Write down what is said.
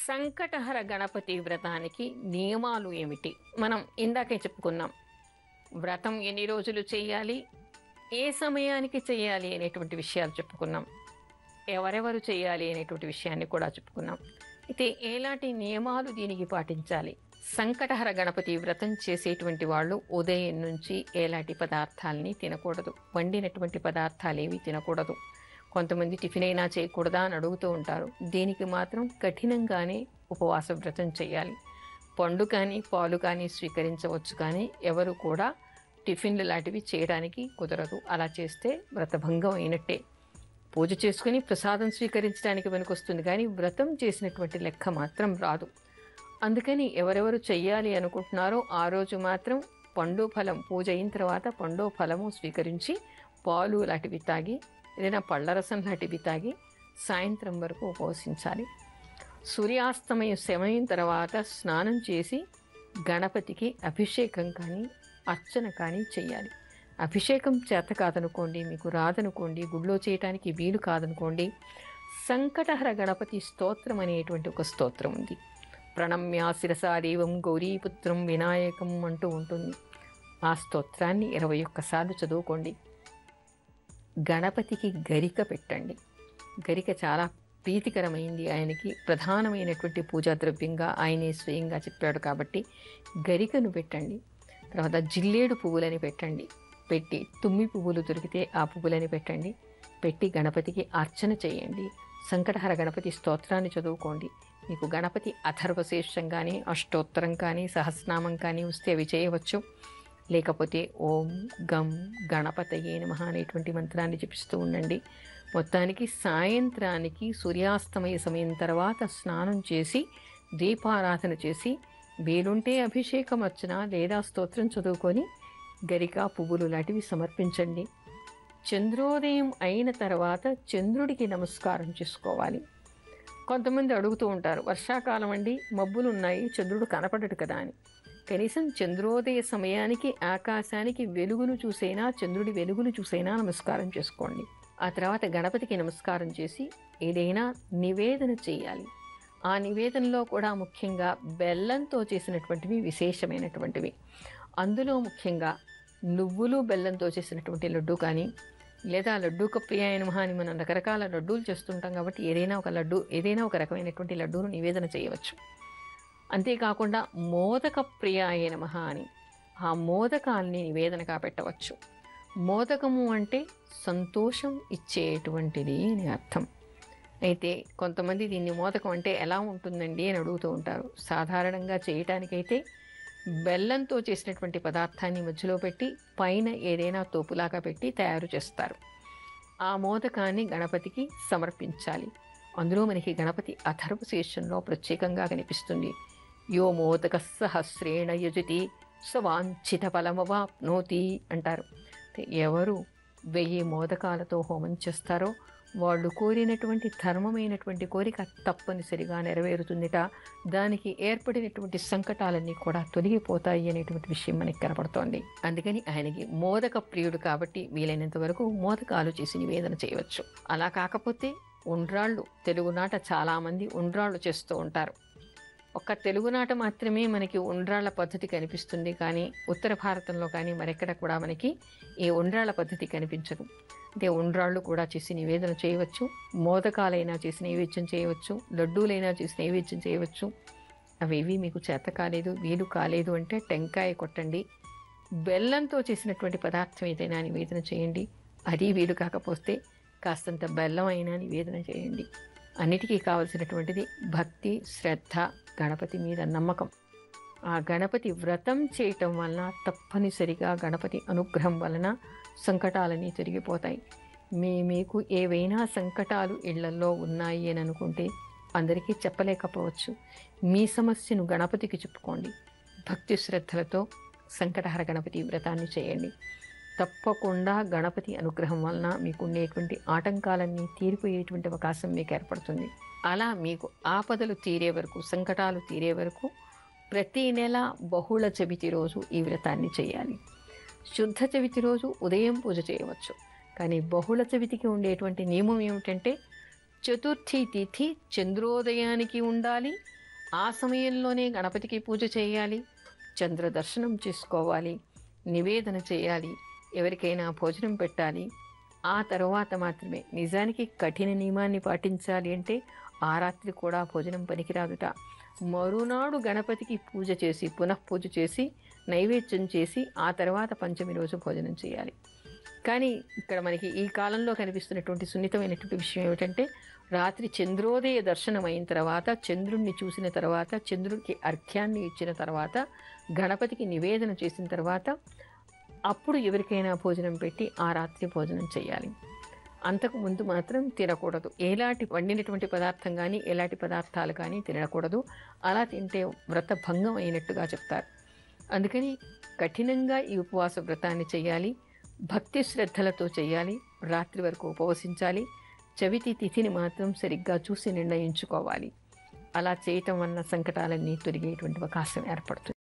సంకటహర గణపతి వ్రతానికి నియమాలు ఏమిటి? మనం ఇందాకే చెప్పుకున్నాం. వ్రతం ఎన్ని రోజులు చేయాలి, ఏ సమయానికి చేయాలి అనేటువంటి విషయాలు చెప్పుకున్నాం. ఎవరెవరు చేయాలి అనేటువంటి విషయాన్ని కూడా చెప్పుకున్నాం. అయితే ఎలాంటి నియమాలు దీనికి పాటించాలి? సంకటహర గణపతి వ్రతం చేసేటువంటి వాళ్ళు ఉదయం నుంచి ఎలాంటి పదార్థాలని తినకూడదు, వండినటువంటి పదార్థాలు ఏవి తినకూడదు. కొంతమంది టిఫిన్ అయినా చేయకూడదా అని అడుగుతూ ఉంటారు. దీనికి మాత్రం కఠినంగానే ఉపవాస వ్రతం చేయాలి. పండు కానీ పాలు కానీ స్వీకరించవచ్చు, కానీ ఎవరు కూడా టిఫిన్లు లాంటివి చేయడానికి కుదరదు. అలా చేస్తే వ్రతభంగం అయినట్టే. పూజ చేసుకుని ప్రసాదం స్వీకరించడానికి పనికొస్తుంది, కానీ వ్రతం చేసినటువంటి లెక్క మాత్రం రాదు. అందుకని ఎవరెవరు చెయ్యాలి అనుకుంటున్నారో ఆ రోజు మాత్రం పండు ఫలం, పూజ అయిన తర్వాత పండు ఫలము స్వీకరించి పాలు లాంటివి తాగి, ఏదైనా పళ్ళరసం లాంటివి తాగి సాయంత్రం వరకు ఉపవసించాలి. సూర్యాస్తమయ సమయం తర్వాత స్నానం చేసి గణపతికి అభిషేకం కానీ అర్చన కానీ చెయ్యాలి. అభిషేకం చేత కాదనుకోండి, మీకు రాదనుకోండి, గుడిలో చేయటానికి వీలు కాదనుకోండి, సంకటహర గణపతి స్తోత్రం అనేటువంటి ఒక స్తోత్రం ఉంది. ప్రణమ్యా శిరసా దేవం గౌరీపుత్రం వినాయకం అంటూ ఉంటుంది. ఆ స్తోత్రాన్ని 21 సార్లు చదువుకోండి. గణపతికి గరిక పెట్టండి. గరిక చాలా ప్రీతికరమైంది, ఆయనకి ప్రధానమైనటువంటి పూజా ద్రవ్యంగా ఆయనే స్వయంగా చెప్పాడు కాబట్టి గరికను పెట్టండి. తర్వాత జిల్లేడు పువ్వులని పెట్టండి. పెట్టి తుమ్మి పువ్వులు దొరికితే ఆ పువ్వులని పెట్టండి. పెట్టి గణపతికి అర్చన చేయండి. సంకటహర గణపతి స్తోత్రాన్ని చదువుకోండి. మీకు గణపతి అథర్వశేషం కానీ అష్టోత్తరం కానీ సహస్రనామం కానీ వస్తే అవి చేయవచ్చు. లేకపోతే ఓం గం గణపతయే నమః అనేటువంటి మంత్రాన్ని జపిస్తూ ఉండండి. మొత్తానికి సాయంత్రానికి సూర్యాస్తమయ సమయం తర్వాత స్నానం చేసి దీపారాధన చేసి వీలుంటే అభిషేకం అర్చన లేదా స్తోత్రం చదువుకొని గరిక పువ్వులు లాంటివి సమర్పించండి. చంద్రోదయం అయిన తర్వాత చంద్రుడికి నమస్కారం చేసుకోవాలి. కొంతమంది అడుగుతూ ఉంటారు, వర్షాకాలం అండి, మబ్బులు ఉన్నాయి, చంద్రుడు కనపడడు కదా అని. కనీసం చంద్రోదయ సమయానికి ఆకాశానికి వెలుగును చూసైనా, చంద్రుడి వెలుగును చూసైనా నమస్కారం చేసుకోండి. ఆ తర్వాత గణపతికి నమస్కారం చేసి ఏదైనా నివేదన చేయాలి. ఆ నివేదనలో కూడా ముఖ్యంగా బెల్లంతో చేసినటువంటివి విశేషమైనటువంటివి. అందులో ముఖ్యంగా నువ్వులు బెల్లంతో చేసినటువంటి లడ్డు కానీ, లేదా లడ్డూక ప్రియాయ నమః అని మనం రకరకాల లడ్డూలు చేస్తుంటాం కాబట్టి ఏదైనా ఒక రకమైనటువంటి లడ్డూను నివేదన చేయవచ్చు. అంతేకాకుండా మోదక ప్రియాయ నమః అని ఆ మోదకాల్ని నివేదనగా పెట్టవచ్చు. మోదకము అంటే సంతోషం ఇచ్చేటువంటిది అని అర్థం. అయితే కొంతమంది దీన్ని మోదకం అంటే ఎలా ఉంటుందండి అని అడుగుతూ ఉంటారు. సాధారణంగా చేయటానికైతే బెల్లంతో చేసినటువంటి పదార్థాన్ని మధ్యలో పెట్టి పైన ఏదైనా తోపులాగా పెట్టి తయారు చేస్తారు. ఆ మోదకాన్ని గణపతికి సమర్పించాలి. అందులో మనకి గణపతి అథర్వశీర్షంలో ప్రత్యేకంగా కనిపిస్తుంది. యో మోదక సహస్రేణ యజతి సవాంఛిత ఫలమవాప్నోతి అంటారు. ఎవరు 1000 మోదకాలతో హోమం చేస్తారో వాళ్ళు కోరినటువంటి ధర్మమైనటువంటి కోరిక తప్పనిసరిగా నెరవేరుతుందిట. దానికి ఏర్పడినటువంటి సంకటాలన్నీ కూడా తొలగిపోతాయి అనేటువంటి విషయం మనకి కనపడుతోంది. అందుకని ఆయనకి మోదక ప్రియుడు కాబట్టి వీలైనంత వరకు మోదకాలు చేసి నివేదన చేయవచ్చు. అలా కాకపోతే ఉండ్రాళ్ళు, తెలుగునాట చాలామంది ఉండ్రాళ్ళు చేస్తూ ఉంటారు. ఒక్క తెలుగునాట మాత్రమే మనకి ఉండ్రాళ్ళ పద్ధతి కనిపిస్తుంది, కానీ ఉత్తర భారతంలో కానీ మరెక్కడ కూడా మనకి ఈ ఉండ్రాళ్ళ పద్ధతి కనిపించదు. అంటే ఉండ్రాళ్ళు కూడా చేసి నివేదన చేయవచ్చు, మోదకాలైనా చేసి నైవేద్యం చేయవచ్చు, లడ్డూలైనా చేసి నైవేద్యం చేయవచ్చు. అవేవి మీకు చేత కాలేదు, వీలు కాలేదు అంటే టెంకాయ కొట్టండి. బెల్లంతో చేసినటువంటి పదార్థం ఏదైనా నివేదన చేయండి. అది వీలు కాకపోతే కాస్తంత బెల్లం అయినా నివేదన చేయండి. అన్నిటికీ కావలసినటువంటిది భక్తి, శ్రద్ధ, గణపతి మీద నమ్మకం. ఆ గణపతి వ్రతం చేయటం వలన తప్పనిసరిగా గణపతి అనుగ్రహం వలన సంకటాలన్నీ తిరిగిపోతాయి. మీకు ఏవైనా సంకటాలు ఇళ్లలో ఉన్నాయి అని అనుకుంటే అందరికీ చెప్పలేకపోవచ్చు. మీ సమస్యను గణపతికి చెప్పుకోండి. భక్తి శ్రద్ధలతో సంకటహర గణపతి వ్రతాన్ని చేయండి. తప్పకుండా గణపతి అనుగ్రహం వలన మీకు ఉండేటువంటి ఆటంకాలన్నీ తీరిపోయేటువంటి అవకాశం మీకు ఏర్పడుతుంది. అలా మీకు ఆపదలు తీరే వరకు, సంకటాలు తీరే వరకు ప్రతి నెల బహుళ చవితి రోజు ఈ వ్రతాన్ని చేయాలి. శుద్ధ చవితి రోజు ఉదయం పూజ చేయవచ్చు, కానీ బహుళ చవితికి ఉండేటువంటి నియమం ఏమిటంటే చతుర్థి తిథి చంద్రోదయానికి ఉండాలి. ఆ సమయంలోనే గణపతికి పూజ చేయాలి, చంద్ర దర్శనం చేసుకోవాలి, నివేదన చేయాలి, ఎవరికైనా భోజనం పెట్టాలి. ఆ తర్వాత మాత్రమే నిజానికి కఠిన నియమాన్ని పాటించాలి అంటే ఆ రాత్రి కూడా భోజనం పనికిరాదుట. మరునాడు గణపతికి పూజ చేసి పునఃపూజ చేసి నైవేద్యం చేసి ఆ తర్వాత పంచమి రోజు భోజనం చేయాలి. కానీ ఇక్కడ మనకి ఈ కాలంలో కనిపిస్తున్నటువంటి సున్నితమైనటువంటి విషయం ఏమిటంటే రాత్రి చంద్రోదయ దర్శనం అయిన తర్వాత, చంద్రుణ్ణి చూసిన తర్వాత, చంద్రుడికి అర్ఘ్యాన్ని ఇచ్చిన తర్వాత, గణపతికి నివేదన చేసిన తర్వాత అప్పుడు ఎవరికైనా భోజనం పెట్టి ఆ రాత్రి భోజనం చేయాలి. అంతకు ముందు మాత్రం తినకూడదు. ఎలాంటి వండినటువంటి పదార్థం కానీ ఎలాంటి పదార్థాలు కానీ తినకూడదు. అలా తింటే వ్రత భంగం అయినట్టుగా చెప్తారు. అందుకని కఠినంగా ఈ ఉపవాస వ్రతాన్ని చేయాలి, భక్తి శ్రద్ధలతో చేయాలి, రాత్రి వరకు ఉపవసించాలి. చవితి తిథిని మాత్రం సరిగ్గా చూసి నిర్ణయించుకోవాలి. అలా చేయటం వల్ల సంకటాలన్నీ తొలగేటువంటి అవకాశం ఏర్పడుతుంది.